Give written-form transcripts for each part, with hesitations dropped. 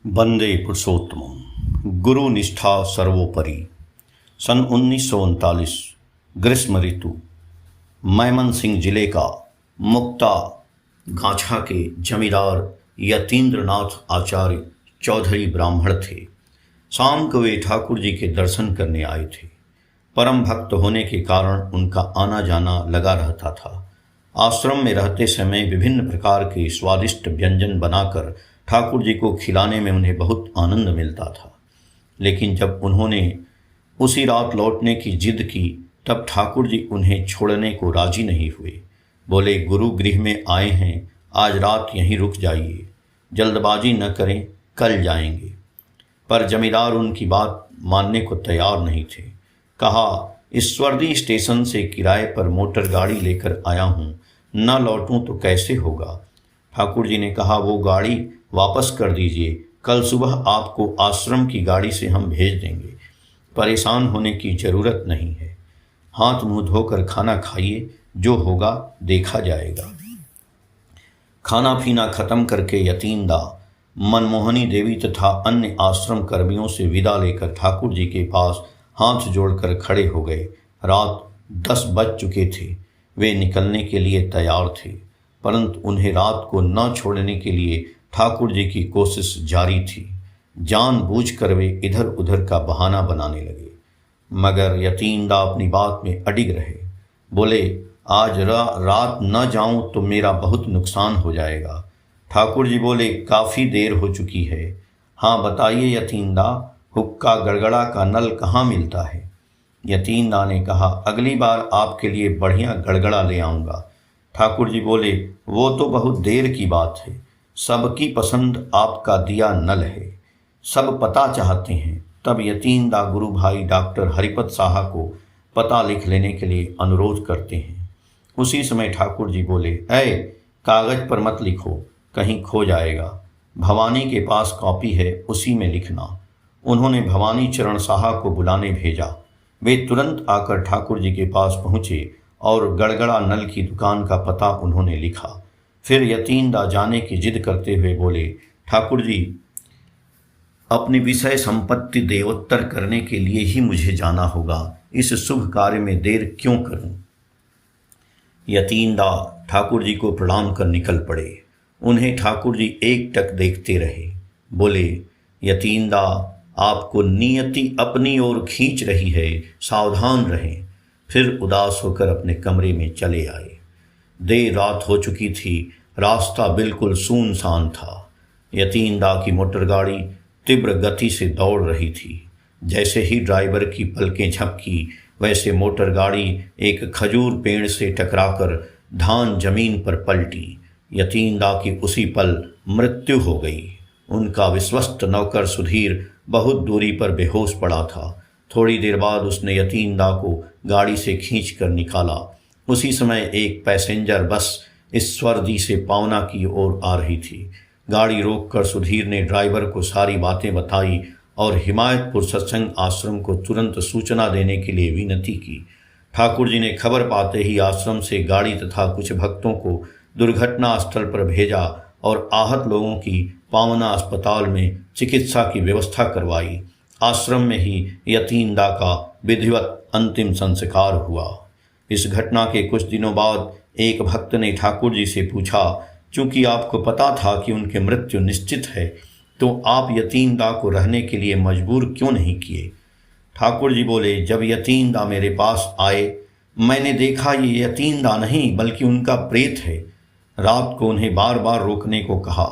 वंदे पुरुषोत्तमम। गुरु निष्ठा सर्वोपरि। सन 1939 ग्रीष्म ऋतु। मैमनसिंह जिले का मुक्ता गांछा के जमींदार यतीन्द्रनाथ आचार्य चौधरी ब्राह्मण थे। शाम को वे ठाकुर जी के दर्शन करने आए थे। परम भक्त होने के कारण उनका आना जाना लगा रहता था। आश्रम में रहते समय विभिन्न प्रकार के स्वादिष्ट व्यंजन बनाकर ठाकुर जी को खिलाने में उन्हें बहुत आनंद मिलता था। लेकिन जब उन्होंने उसी रात लौटने की जिद की, तब ठाकुर जी उन्हें छोड़ने को राजी नहीं हुए। बोले, गुरु गृह में आए हैं, आज रात यहीं रुक जाइए, जल्दबाजी न करें, कल जाएंगे। पर जमींदार उनकी बात मानने को तैयार नहीं थे। कहा, ईश्वरदी स्टेशन से किराए पर मोटर गाड़ी लेकर आया हूँ, न लौटूं तो कैसे होगा। ठाकुर जी ने कहा, वो गाड़ी वापस कर दीजिए, कल सुबह आपको आश्रम की गाड़ी से हम भेज देंगे। परेशान होने की जरूरत नहीं है। हाथ मुंह धोकर खाना खाइए, जो होगा देखा जाएगा। खाना पीना खत्म करके यतींदा मनमोहनी देवी तथा अन्य आश्रम कर्मियों से विदा लेकर ठाकुर जी के पास हाथ जोड़कर खड़े हो गए। रात 10 बज चुके थे। वे निकलने के लिए तैयार थे, परंतु उन्हें रात को न छोड़ने के लिए ठाकुर जी की कोशिश जारी थी। जानबूझकर वे इधर उधर का बहाना बनाने लगे, मगर यतींदा अपनी बात में अडिग रहे। बोले, आज रात न जाऊं तो मेरा बहुत नुकसान हो जाएगा। ठाकुर जी बोले, काफ़ी देर हो चुकी है। हाँ बताइए यतींदा, हुक्का गड़गड़ा का नल कहाँ मिलता है। यतींदा ने कहा, अगली बार आपके लिए बढ़िया गड़गड़ा ले आऊँगा। ठाकुर जी बोले, वो तो बहुत देर की बात है, सबकी पसंद आपका दिया नल है, सब पता चाहते हैं। तब यतींदा गुरु भाई डॉक्टर हरिपत साहा को पता लिख लेने के लिए अनुरोध करते हैं। उसी समय ठाकुर जी बोले, ऐ कागज पर मत लिखो, कहीं खो जाएगा। भवानी के पास कॉपी है, उसी में लिखना। उन्होंने भवानी चरण साहा को बुलाने भेजा। वे तुरंत आकर ठाकुर जी के पास पहुँचे और गड़गड़ा नल की दुकान का पता उन्होंने लिखा। फिर यतींदा जाने की जिद करते हुए बोले, ठाकुर जी, अपनी विषय संपत्ति देवोत्तर करने के लिए ही मुझे जाना होगा, इस शुभ कार्य में देर क्यों करूं। यतींदा ठाकुर जी को प्रणाम कर निकल पड़े। उन्हें ठाकुर जी एकटक देखते रहे। बोले, यतींदा, आपको नियति अपनी ओर खींच रही है, सावधान रहें। फिर उदास होकर अपने कमरे में चले आए। देर रात हो चुकी थी, रास्ता बिल्कुल सुनसान था। यतींदा की मोटर गाड़ी तीव्र गति से दौड़ रही थी। जैसे ही ड्राइवर की पलकें झपकी, वैसे मोटर गाड़ी एक खजूर पेड़ से टकराकर धान जमीन पर पलटी। यतींदा की उसी पल मृत्यु हो गई। उनका विश्वस्त नौकर सुधीर बहुत दूरी पर बेहोश पड़ा था। थोड़ी देर बाद उसने यतींदा को गाड़ी से खींचकर निकाला। उसी समय एक पैसेंजर बस ईश्वरदी से पावना की ओर आ रही थी। गाड़ी रोककर सुधीर ने ड्राइवर को सारी बातें बताई और हिमायतपुर सत्संग आश्रम को तुरंत सूचना देने के लिए विनती की। ठाकुर जी ने खबर पाते ही आश्रम से गाड़ी तथा कुछ भक्तों को दुर्घटना स्थल पर भेजा और आहत लोगों की पावना अस्पताल में चिकित्सा की व्यवस्था करवाई। आश्रम में ही यतींदा का विधिवत अंतिम संस्कार हुआ। इस घटना के कुछ दिनों बाद एक भक्त ने ठाकुर जी से पूछा, चूंकि आपको पता था कि उनकी मृत्यु निश्चित है, तो आप यतींदा को रहने के लिए मजबूर क्यों नहीं किए। ठाकुर जी बोले, जब यतींदा मेरे पास आए, मैंने देखा ये यतींदा नहीं बल्कि उनका प्रेत है। रात को उन्हें बार बार रोकने को कहा,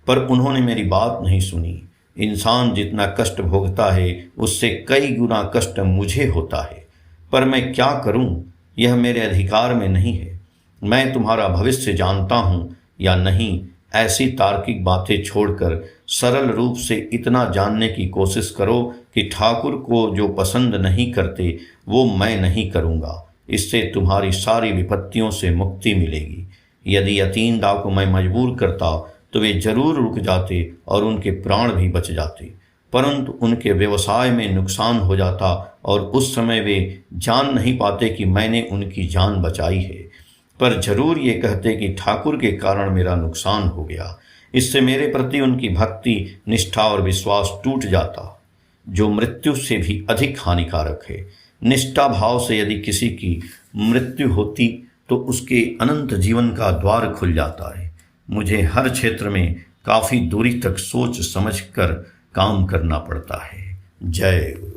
पर उन्होंने मेरी बात नहीं सुनी। इंसान जितना कष्ट भोगता है, उससे कई गुना कष्ट मुझे होता है, पर मैं क्या करूं, यह मेरे अधिकार में नहीं है। मैं तुम्हारा भविष्य जानता हूँ या नहीं, ऐसी तार्किक बातें छोड़कर सरल रूप से इतना जानने की कोशिश करो कि ठाकुर को जो पसंद नहीं करते वो मैं नहीं करूँगा। इससे तुम्हारी सारी विपत्तियों से मुक्ति मिलेगी। यदि यतींदा को मैं मजबूर करता तो वे जरूर रुक जाते और उनके प्राण भी बच जाते, परंतु उनके व्यवसाय में नुकसान हो जाता और उस समय वे जान नहीं पाते कि मैंने उनकी जान बचाई है। पर जरूर ये कहते कि ठाकुर के कारण मेरा नुकसान हो गया। इससे मेरे प्रति उनकी भक्ति, निष्ठा और विश्वास टूट जाता, जो मृत्यु से भी अधिक हानिकारक है। निष्ठा भाव से यदि किसी की मृत्यु होती तो उसके अनंत जीवन का द्वार खुल जाता है। मुझे हर क्षेत्र में काफ़ी दूरी तक सोच समझ कर काम करना पड़ता है। जय गुरु।